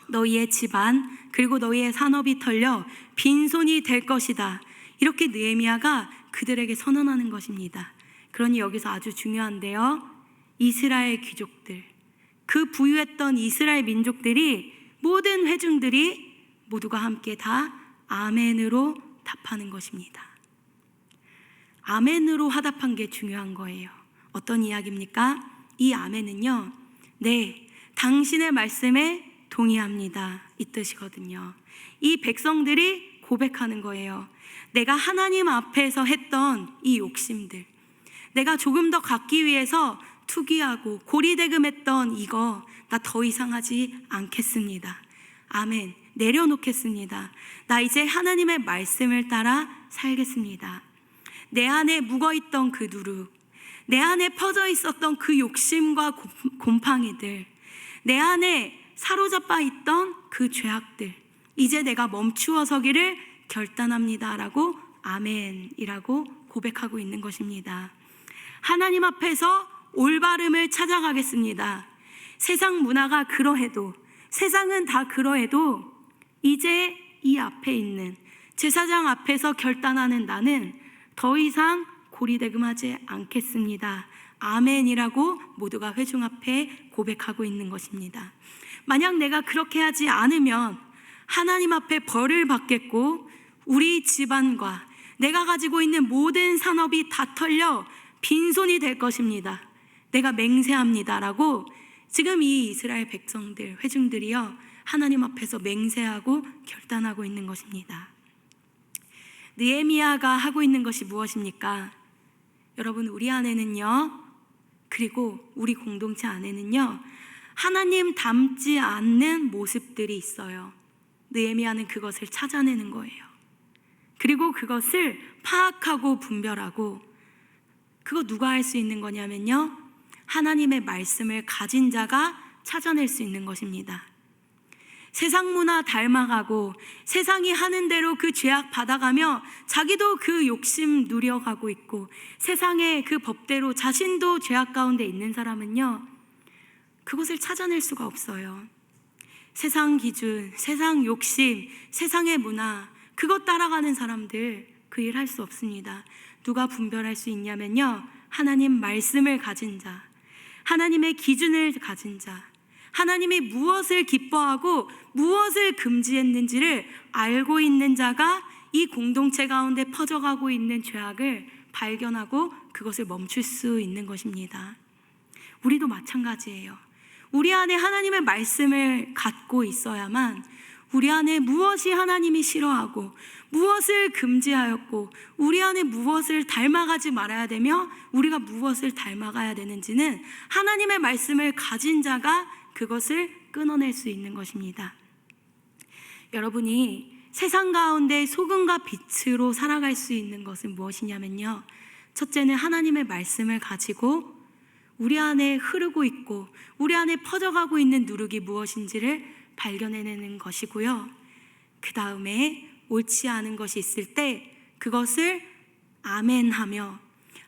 너희의 집안 그리고 너희의 산업이 털려 빈손이 될 것이다. 이렇게 느헤미야가 그들에게 선언하는 것입니다. 그러니 여기서 아주 중요한데요. 이스라엘 귀족들, 그 부유했던 이스라엘 민족들이 모든 회중들이 모두가 함께 다 아멘으로 답하는 것입니다. 아멘으로 화답한 게 중요한 거예요. 어떤 이야기입니까? 이 아멘은요, 네, 당신의 말씀에 동의합니다. 이 뜻이거든요. 이 백성들이 고백하는 거예요. 내가 하나님 앞에서 했던 이 욕심들, 내가 조금 더 갖기 위해서 투기하고 고리대금했던 이거 나 더 이상 하지 않겠습니다. 아멘. 내려놓겠습니다. 나 이제 하나님의 말씀을 따라 살겠습니다. 내 안에 묵어있던 그 누룩, 내 안에 퍼져 있었던 그 욕심과 곰팡이들, 내 안에 사로잡아 있던 그 죄악들, 이제 내가 멈추어 서기를 결단합니다라고 아멘이라고 고백하고 있는 것입니다. 하나님 앞에서 올바름을 찾아가겠습니다. 세상 문화가 그러해도, 세상은 다 그러해도 이제 이 앞에 있는 제사장 앞에서 결단하는 나는 더 이상 고리대금하지 않겠습니다. 아멘이라고 모두가 회중 앞에 고백하고 있는 것입니다. 만약 내가 그렇게 하지 않으면 하나님 앞에 벌을 받겠고 우리 집안과 내가 가지고 있는 모든 산업이 다 털려 빈손이 될 것입니다. 내가 맹세합니다라고 지금 이 이스라엘 백성들, 회중들이요 하나님 앞에서 맹세하고 결단하고 있는 것입니다. 느헤미야가 하고 있는 것이 무엇입니까? 여러분, 우리 안에는요, 그리고 우리 공동체 안에는요 하나님 닮지 않는 모습들이 있어요. 느헤미야는 그것을 찾아내는 거예요. 그리고 그것을 파악하고 분별하고, 그거 누가 할 수 있는 거냐면요 하나님의 말씀을 가진 자가 찾아낼 수 있는 것입니다. 세상 문화 닮아가고 세상이 하는 대로 그 죄악 받아가며 자기도 그 욕심 누려가고 있고 세상의 그 법대로 자신도 죄악 가운데 있는 사람은요 그것을 찾아낼 수가 없어요. 세상 기준, 세상 욕심, 세상의 문화, 그것 따라가는 사람들 그 일 할 수 없습니다. 누가 분별할 수 있냐면요 하나님 말씀을 가진 자, 하나님의 기준을 가진 자, 하나님이 무엇을 기뻐하고 무엇을 금지했는지를 알고 있는 자가 이 공동체 가운데 퍼져가고 있는 죄악을 발견하고 그것을 멈출 수 있는 것입니다. 우리도 마찬가지예요. 우리 안에 하나님의 말씀을 갖고 있어야만 우리 안에 무엇이 하나님이 싫어하고 무엇을 금지하였고 우리 안에 무엇을 닮아가지 말아야 되며 우리가 무엇을 닮아가야 되는지는 하나님의 말씀을 가진 자가 그것을 끊어낼 수 있는 것입니다. 여러분이 세상 가운데 소금과 빛으로 살아갈 수 있는 것은 무엇이냐면요, 첫째는 하나님의 말씀을 가지고 우리 안에 흐르고 있고 우리 안에 퍼져가고 있는 누룩이 무엇인지를 발견해내는 것이고요, 그 다음에 옳지 않은 것이 있을 때 그것을 아멘하며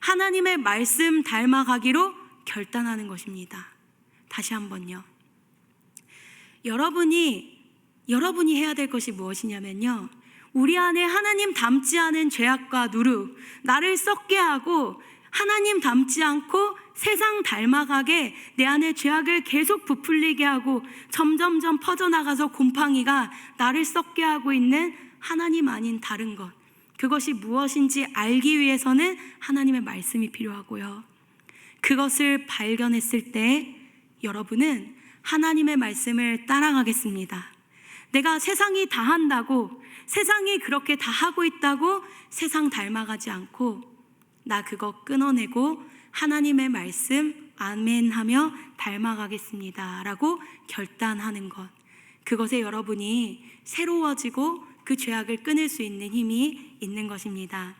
하나님의 말씀 닮아가기로 결단하는 것입니다. 다시 한번요, 여러분이 해야 될 것이 무엇이냐면요, 우리 안에 하나님 닮지 않은 죄악과 누룩, 나를 썩게 하고 하나님 닮지 않고 세상 닮아가게 내 안에 죄악을 계속 부풀리게 하고 점점점 퍼져나가서 곰팡이가 나를 썩게 하고 있는 하나님 아닌 다른 것, 그것이 무엇인지 알기 위해서는 하나님의 말씀이 필요하고요, 그것을 발견했을 때 여러분은 하나님의 말씀을 따라가겠습니다. 내가 세상이 다 한다고, 세상이 그렇게 다 하고 있다고 세상 닮아가지 않고 나 그거 끊어내고 하나님의 말씀 아멘하며 닮아가겠습니다 라고 결단하는 것, 그것에 여러분이 새로워지고 그 죄악을 끊을 수 있는 힘이 있는 것입니다.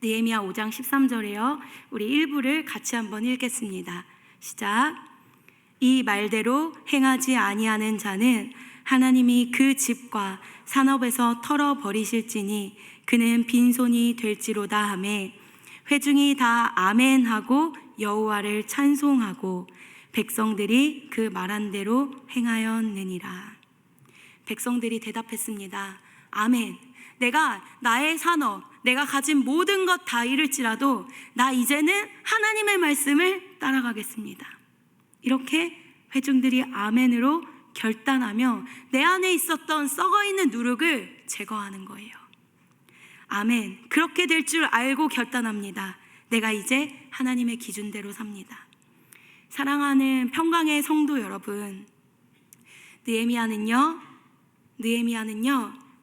느헤미야 5장 13절에요, 우리 일부를 같이 한번 읽겠습니다. 시작. 이 말대로 행하지 아니하는 자는 하나님이 그 집과 산업에서 털어버리실지니 그는 빈손이 될지로다 하매 회중이 다 아멘하고 여호와를 찬송하고 백성들이 그 말한 대로 행하였느니라. 백성들이 대답했습니다. 아멘. 내가 나의 산업, 내가 가진 모든 것 다 잃을지라도 나 이제는 하나님의 말씀을 따라가겠습니다. 이렇게 회중들이 아멘으로 결단하며 내 안에 있었던 썩어있는 누룩을 제거하는 거예요. 아멘. 그렇게 될 줄 알고 결단합니다. 내가 이제 하나님의 기준대로 삽니다. 사랑하는 평강의 성도 여러분, 느헤미야는요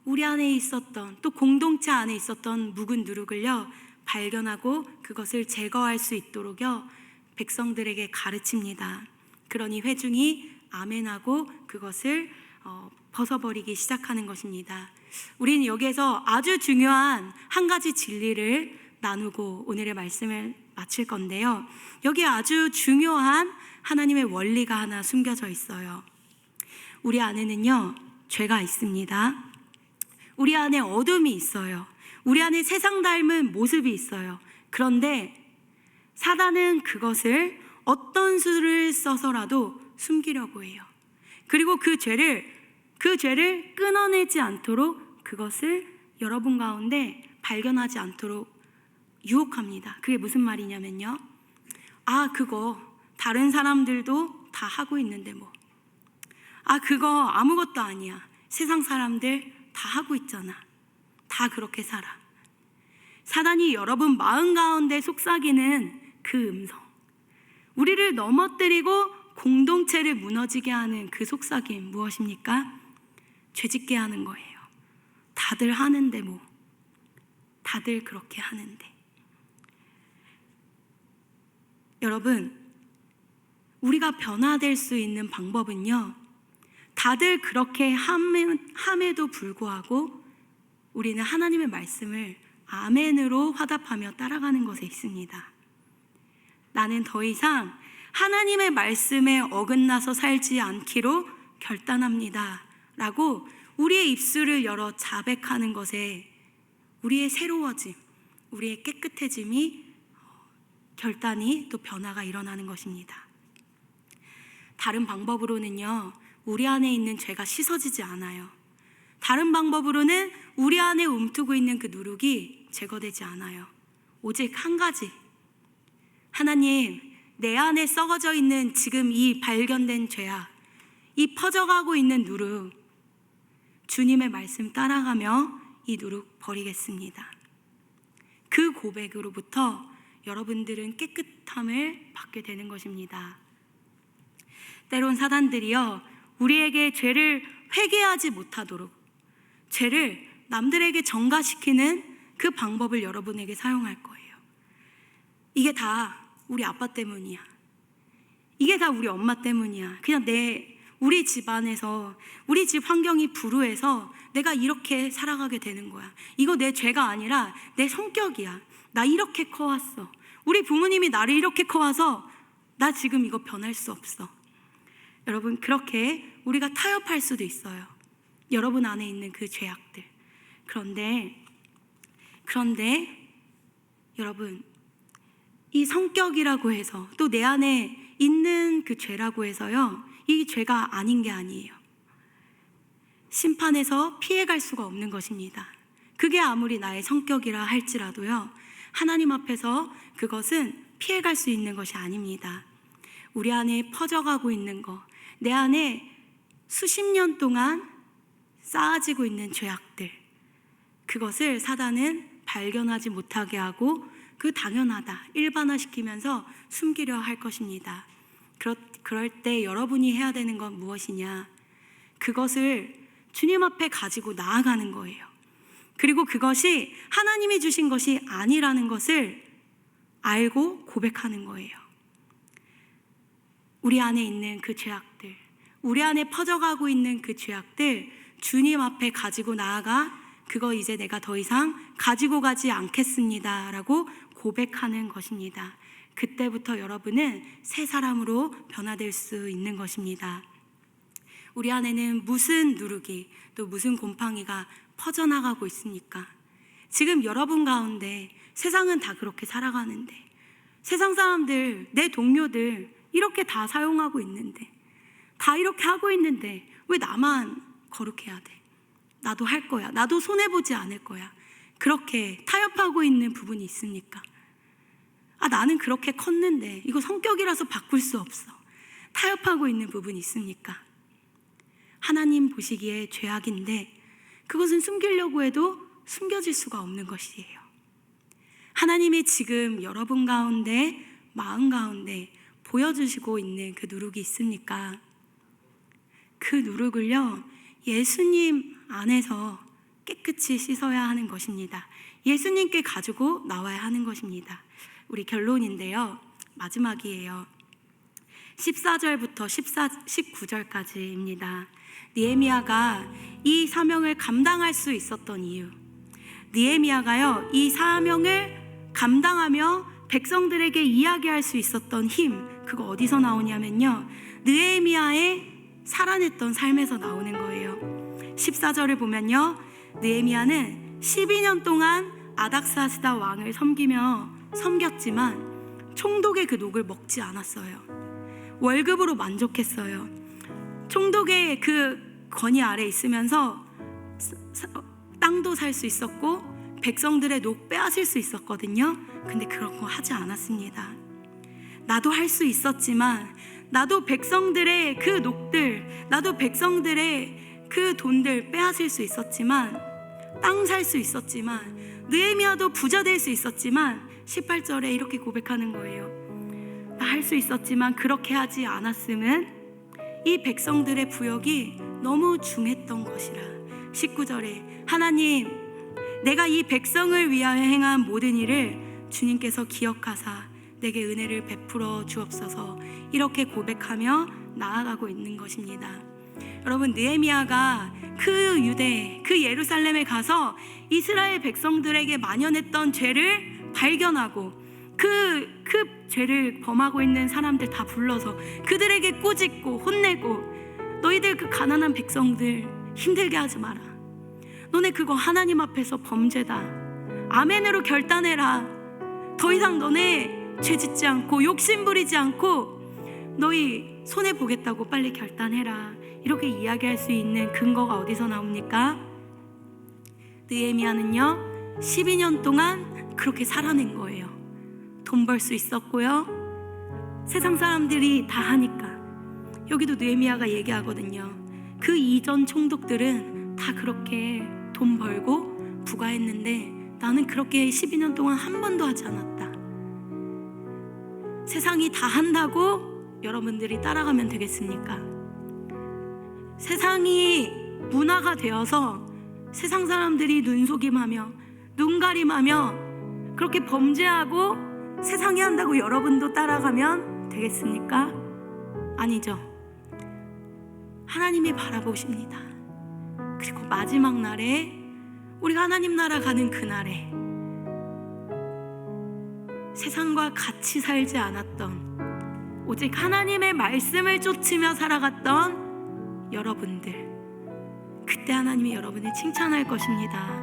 우리 안에 있었던, 또 공동체 안에 있었던 묵은 누룩을요 발견하고 그것을 제거할 수 있도록요 백성들에게 가르칩니다. 그러니 회중이 아멘하고 그것을 벗어버리기 시작하는 것입니다. 우리는 여기에서 아주 중요한 한 가지 진리를 나누고 오늘의 말씀을 마칠 건데요, 여기에 아주 중요한 하나님의 원리가 하나 숨겨져 있어요. 우리 안에는요 죄가 있습니다. 우리 안에 어둠이 있어요. 우리 안에 세상 닮은 모습이 있어요. 그런데 사단은 그것을 어떤 수를 써서라도 숨기려고 해요. 그리고 그 죄를 끊어내지 않도록, 그것을 여러분 가운데 발견하지 않도록 유혹합니다. 그게 무슨 말이냐면요, 그거 다른 사람들도 다 하고 있는데 그거 아무것도 아니야. 세상 사람들 다 하고 있잖아. 다 그렇게 살아. 사단이 여러분 마음 가운데 속삭이는 그 음성, 우리를 넘어뜨리고 공동체를 무너지게 하는 그 속삭임 무엇입니까? 죄짓게 하는 거예요. 다들 하는데 다들 그렇게 하는데. 여러분, 우리가 변화될 수 있는 방법은요, 다들 그렇게 함에도 불구하고 우리는 하나님의 말씀을 아멘으로 화답하며 따라가는 것에 있습니다. 나는 더 이상 하나님의 말씀에 어긋나서 살지 않기로 결단합니다 라고 우리의 입술을 열어 자백하는 것에 우리의 새로워짐, 우리의 깨끗해짐이, 결단이 또 변화가 일어나는 것입니다. 다른 방법으로는요, 우리 안에 있는 죄가 씻어지지 않아요. 다른 방법으로는 우리 안에 움트고 있는 그 누룩이 제거되지 않아요. 오직 한 가지, 하나님, 내 안에 썩어져 있는 지금 이 발견된 죄악, 이 퍼져가고 있는 누룩, 주님의 말씀 따라가며 이 누룩 버리겠습니다. 그 고백으로부터 여러분들은 깨끗함을 받게 되는 것입니다. 때론 사단들이요, 우리에게 죄를 회개하지 못하도록 죄를 남들에게 전가시키는 그 방법을 여러분에게 사용할 거예요. 이게 다 우리 아빠 때문이야. 이게 다 우리 엄마 때문이야. 그냥 우리 집안에서, 우리 집 환경이 불우해서 내가 이렇게 살아가게 되는 거야. 이거 내 죄가 아니라 내 성격이야. 나 이렇게 커왔어. 우리 부모님이 나를 이렇게 커와서 나 지금 이거 변할 수 없어. 여러분, 그렇게 우리가 타협할 수도 있어요. 여러분 안에 있는 그 죄악들. 그런데 여러분, 이 성격이라고 해서 또 내 안에 있는 그 죄라고 해서요, 이 죄가 아닌 게 아니에요. 심판에서 피해갈 수가 없는 것입니다. 그게 아무리 나의 성격이라 할지라도요, 하나님 앞에서 그것은 피해갈 수 있는 것이 아닙니다. 우리 안에 퍼져가고 있는 거, 내 안에 수십 년 동안 쌓아지고 있는 죄악들, 그것을 사단은 발견하지 못하게 하고 그 당연하다, 일반화시키면서 숨기려 할 것입니다. 그럴 때 여러분이 해야 되는 건 무엇이냐? 그것을 주님 앞에 가지고 나아가는 거예요. 그리고 그것이 하나님이 주신 것이 아니라는 것을 알고 고백하는 거예요. 우리 안에 있는 그 죄악들, 우리 안에 퍼져가고 있는 그 죄악들 주님 앞에 가지고 나아가 그거 이제 내가 더 이상 가지고 가지 않겠습니다 라고 고백하는 것입니다. 그때부터 여러분은 새 사람으로 변화될 수 있는 것입니다. 우리 안에는 무슨 누룩이 또 무슨 곰팡이가 퍼져나가고 있습니까? 지금 여러분 가운데 세상은 다 그렇게 살아가는데, 세상 사람들, 내 동료들 이렇게 다 사용하고 있는데, 다 이렇게 하고 있는데 왜 나만 거룩해야 돼? 나도 할 거야. 나도 손해보지 않을 거야. 그렇게 타협하고 있는 부분이 있습니까? 나는 그렇게 컸는데 이거 성격이라서 바꿀 수 없어. 타협하고 있는 부분이 있습니까? 하나님 보시기에 죄악인데 그것은 숨기려고 해도 숨겨질 수가 없는 것이에요. 하나님이 지금 여러분 가운데, 마음 가운데 보여주시고 있는 그 누룩이 있습니까? 그 누룩을요, 예수님 안에서 깨끗이 씻어야 하는 것입니다. 예수님께 가지고 나와야 하는 것입니다. 우리 결론인데요, 마지막이에요. 14절부터 19절까지입니다. 느헤미야가 이 사명을 감당할 수 있었던 이유, 느헤미야가요, 이 사명을 감당하며 백성들에게 이야기할 수 있었던 힘, 그거 어디서 나오냐면요, 느헤미야의 살아냈던 삶에서 나오는 거예요. 14절을 보면요, 느헤미야는 12년 동안 아닥사스다 왕을 섬겼지만 총독의 그 녹을 먹지 않았어요. 월급으로 만족했어요. 총독의 그 권위 아래 있으면서 땅도 살 수 있었고 백성들의 녹 빼앗을 수 있었거든요. 근데 그런 거 하지 않았습니다. 나도 할 수 있었지만, 나도 백성들의 그 녹들, 나도 백성들의 그 돈들 빼앗을 수 있었지만, 땅 살 수 있었지만, 느헤미야도 부자 될 수 있었지만 18절에 이렇게 고백하는 거예요. 나 할 수 있었지만 그렇게 하지 않았음은 이 백성들의 부역이 너무 중했던 것이라. 19절에 하나님, 내가 이 백성을 위하여 행한 모든 일을 주님께서 기억하사 내게 은혜를 베풀어 주옵소서, 이렇게 고백하며 나아가고 있는 것입니다. 여러분, 느헤미야가 그 유대, 그 예루살렘에 가서 이스라엘 백성들에게 만연했던 죄를 발견하고 그 죄를 범하고 있는 사람들 다 불러서 그들에게 꾸짖고 혼내고, 너희들 그 가난한 백성들 힘들게 하지 마라. 너네 그거 하나님 앞에서 범죄다. 아멘으로 결단해라. 더 이상 너네 죄 짓지 않고 욕심 부리지 않고 너희 손해보겠다고 빨리 결단해라. 이렇게 이야기할 수 있는 근거가 어디서 나옵니까? 느헤미야는요, 12년 동안 그렇게 살아낸 거예요. 돈 벌 수 있었고요, 세상 사람들이 다 하니까. 여기도 느헤미야가 얘기하거든요. 그 이전 총독들은 다 그렇게 돈 벌고 부가했는데 나는 그렇게 12년 동안 한 번도 하지 않았다. 세상이 다 한다고 여러분들이 따라가면 되겠습니까? 세상이 문화가 되어서 세상 사람들이 눈속임하며 눈가림하며 그렇게 범죄하고 세상이 한다고 여러분도 따라가면 되겠습니까? 아니죠. 하나님이 바라보십니다. 그리고 마지막 날에 우리가 하나님 나라 가는 그날에 세상과 같이 살지 않았던 오직 하나님의 말씀을 쫓으며 살아갔던 여러분들, 그때 하나님이 여러분을 칭찬할 것입니다.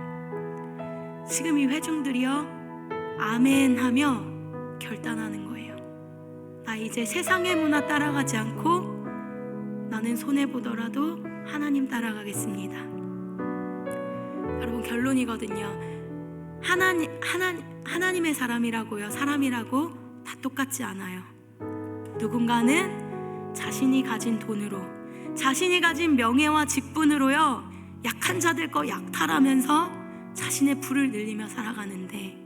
지금 이 회중들이요 아멘 하며 결단하는 거예요. 나 이제 세상의 문화 따라가지 않고 나는 손해보더라도 하나님 따라가겠습니다. 여러분, 결론이거든요. 하나님의 사람이라고요, 사람이라고 다 똑같지 않아요. 누군가는 자신이 가진 돈으로, 자신이 가진 명예와 직분으로요 약한 자들 거 약탈하면서 자신의 부를 늘리며 살아가는데,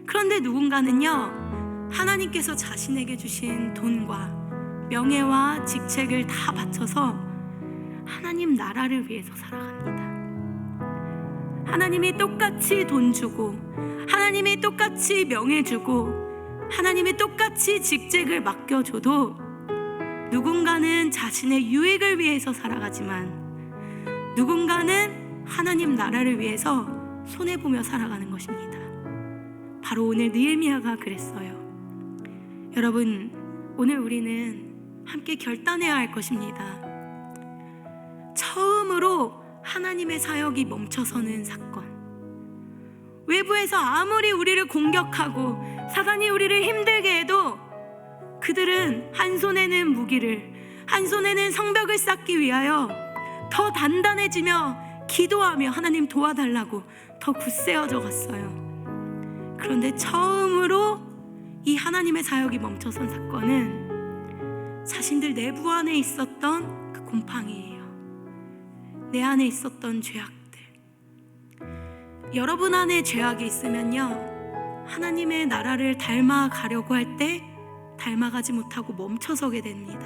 그런데 누군가는요 하나님께서 자신에게 주신 돈과 명예와 직책을 다 바쳐서 하나님 나라를 위해서 살아갑니다. 하나님이 똑같이 돈 주고, 하나님이 똑같이 명예 주고, 하나님이 똑같이 직책을 맡겨줘도 누군가는 자신의 유익을 위해서 살아가지만 누군가는 하나님 나라를 위해서 손해보며 살아가는 것입니다. 바로 오늘 느헤미야가 그랬어요. 여러분, 오늘 우리는 함께 결단해야 할 것입니다. 처음으로 하나님의 사역이 멈춰서는 사건, 외부에서 아무리 우리를 공격하고 사단이 우리를 힘들게 해도 그들은 한 손에는 무기를, 한 손에는 성벽을 쌓기 위하여 더 단단해지며 기도하며 하나님 도와달라고 더 굳세어져 갔어요. 그런데 처음으로 이 하나님의 사역이 멈춰선 사건은 자신들 내부 안에 있었던 그 곰팡이예요. 내 안에 있었던 죄악들. 여러분 안에 죄악이 있으면요 하나님의 나라를 닮아가려고 할 때 닮아가지 못하고 멈춰서게 됩니다.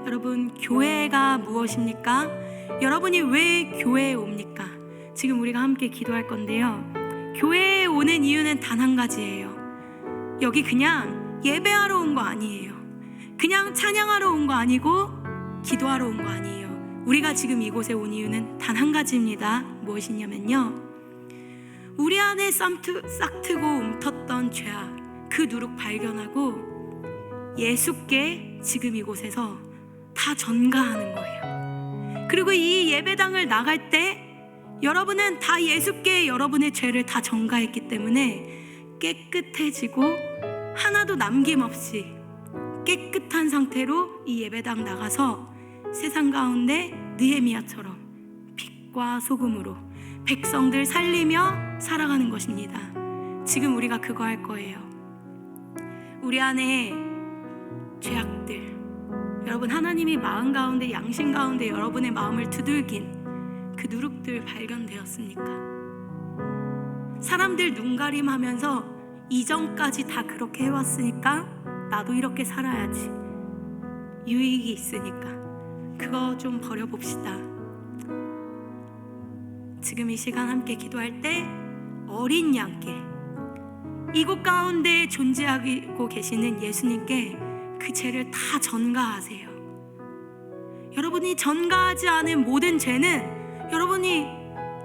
여러분, 교회가 무엇입니까? 여러분이 왜 교회에 옵니까? 지금 우리가 함께 기도할 건데요, 교회에 오는 이유는 단 한 가지예요. 여기 그냥 예배하러 온 거 아니에요. 그냥 찬양하러 온 거 아니고 기도하러 온 거 아니에요. 우리가 지금 이곳에 온 이유는 단 한 가지입니다. 무엇이냐면요, 우리 안에 싹트고 움텄던 죄악, 그 누룩 발견하고 예수께 지금 이곳에서 다 전가하는 거예요. 그리고 이 예배당을 나갈 때 여러분은 다 예수께 여러분의 죄를 다 전가했기 때문에 깨끗해지고 하나도 남김없이 깨끗한 상태로 이 예배당 나가서 세상 가운데 느헤미야처럼 빛과 소금으로 백성들 살리며 살아가는 것입니다. 지금 우리가 그거 할 거예요. 우리 안에 죄악들, 여러분, 하나님이 마음 가운데, 양심 가운데 여러분의 마음을 두들긴 그 누룩들 발견되었습니까? 사람들 눈가림하면서 이전까지 다 그렇게 해왔으니까 나도 이렇게 살아야지, 유익이 있으니까 그거 좀 버려봅시다. 지금 이 시간 함께 기도할 때 어린 양께, 이곳 가운데 존재하고 계시는 예수님께 그 죄를 다 전가하세요. 여러분이 전가하지 않은 모든 죄는 여러분이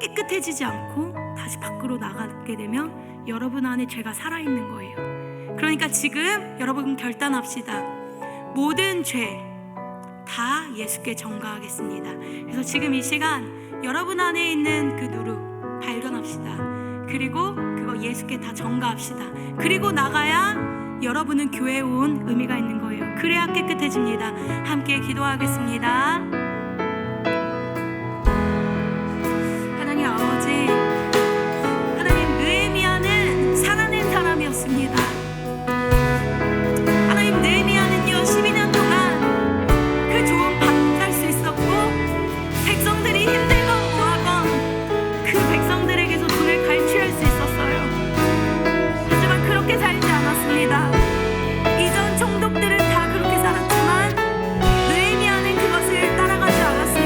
깨끗해지지 않고 다시 밖으로 나가게 되면 여러분 안에 죄가 살아있는 거예요. 그러니까 지금 여러분 결단합시다. 모든 죄 다 예수께 전가하겠습니다. 그래서 지금 이 시간 여러분 안에 있는 그 누룩 발견합시다. 그리고 그거 예수께 다 전가합시다. 그리고 나가야 여러분은 교회에 온 의미가 있는 거예요. 그래야 깨끗해집니다. 함께 기도하겠습니다. 하나님 아버지, 하나님, 느헤미야는 살아낸 사람이었습니다. 하나님, 느헤미야는요 12년 동안 그 좋은 밥 살 수 있었고, 백성들이 힘들건 뭐하건 그 백성들에게서 돈을 갈취할 수 있었어요. 하지만 그렇게 살지 않았습니다. 이전 총독들은 다 그렇게 살았지만 느헤미야는 그것을 따라가지 않았습니다.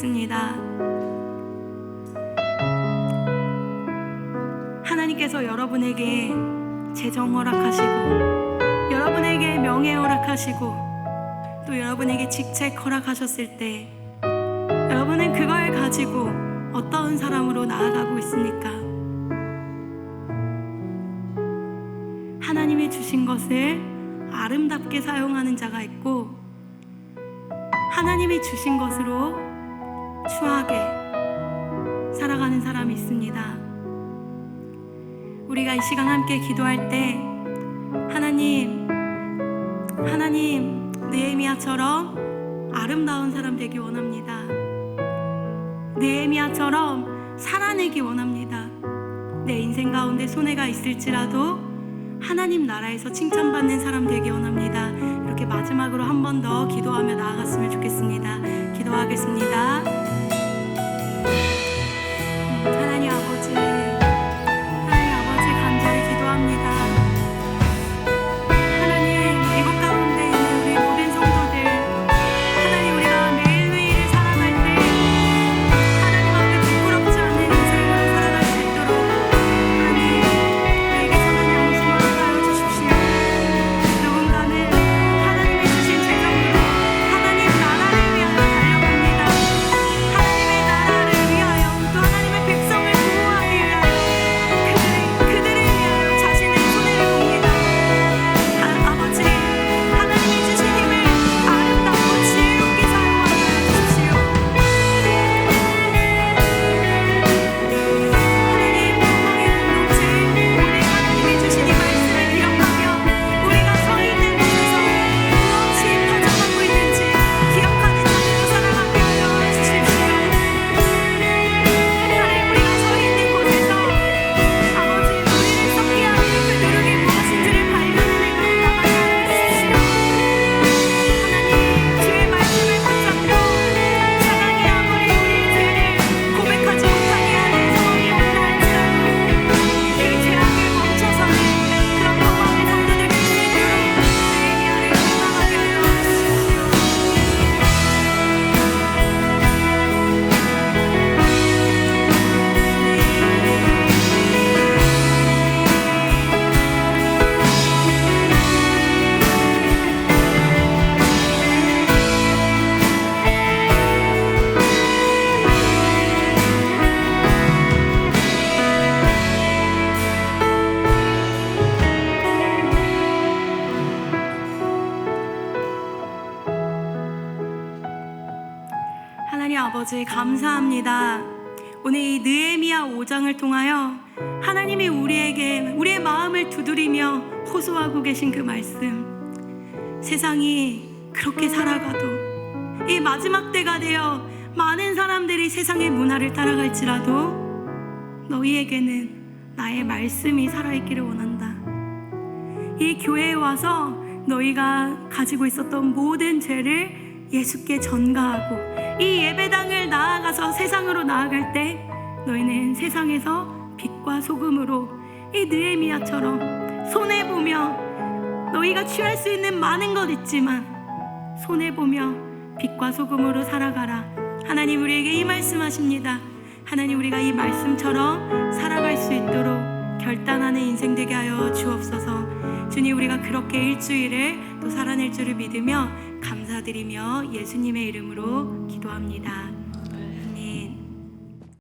기도하겠습니다. 하나님께서 여러분에게 재정 허락하시고, 여러분에게 명예 허락하시고, 또 여러분에게 직책 허락하셨을 때 여러분은 그걸 가지고 어떤 사람으로 나아가고 있습니까? 하나님이 주신 것을 아름답게 사용하는 자가 있고, 하나님이 주신 것으로 추하게 살아가는 사람이 있습니다. 우리가 이 시간 함께 기도할 때 하나님 느헤미야처럼 아름다운 사람 되기 원합니다. 느헤미야처럼 살아내기 원합니다. 내 인생 가운데 손해가 있을지라도 하나님 나라에서 칭찬받는 사람 되기 원합니다. 이렇게 마지막으로 한 번 더 기도하며 나아갔으면 좋겠습니다. 기도하겠습니다. 하나님 아버지 간절히 기도합니다. 하나님, 이곳 가운데 있는 우리 모든 성도들, 하나님, 우리가 매일매일을 살아갈 때 하나님 앞에 부끄럽지 않은 인생으로 살아갈 수 있도록 하나님, 우리에게서는 양심을 하여 주십시오. 누군가는 하나님이 주신 재정으로 하나님 나라를 위하여 달려갑니다. 하나님의 나라를 위하여, 또 하나님의 백성을 보호하기 위하여 그들을 위하여 자신의 손해를 봅니다. 아버지, 하나님이 주신 힘을 아름답고 지혜롭게 사용하여 주십시오. 하나님, 영광의 공동체, 오늘 하나님이 주신 이 말씀을 기억하며 우리가 서 있는 곳에서 무엇이 터져가고 있는지 기억하는 자들로 살아가게 하여 주십시오. 하나님, 우리가 서 있는 곳에서 아버지, 우리를 썩게 하는 그 누룩이 무엇인지를 발견해내고 나가게 하여 주십시오. 하나님, 주의 말씀을 붙잡고 세상이 아무리 우리의 죄를 고백하지 못하게 하는 상황이 온다 할지라도 이 죄악을 멈춰서는 그런 영광의 성도들 될 수 있도록 느헤미야를 건강하게 하여 주십시오. 하나님 아버지, 감사합니다. 오늘 이 느헤미야 5장을 통하여 하나님이 우리에게 우리의 마음을 두드리며 호소하고 계신 그 말씀, 세상이 그렇게 살아가도 이 마지막 때가 되어 많은 사람들이 세상의 문화를 따라갈지라도 너희에게는 나의 말씀이 살아있기를 원한다. 이 교회에 와서 너희가 가지고 있었던 모든 죄를 예수께 전가하고 이 예배당을 나아가서 세상으로 나아갈 때 너희는 세상에서 빛과 소금으로 이 느헤미야처럼 손해보며, 너희가 취할 수 있는 많은 것 있지만 손해보며 빛과 소금으로 살아가라. 하나님, 우리에게 이 말씀하십니다. 하나님, 우리가 이 말씀처럼 살아갈 수 있도록 결단하는 인생 되게 하여 주옵소서. 주님, 우리가 그렇게 일주일을 또 살아낼 줄을 믿으며 감사드리며 예수님의 이름으로 기도합니다.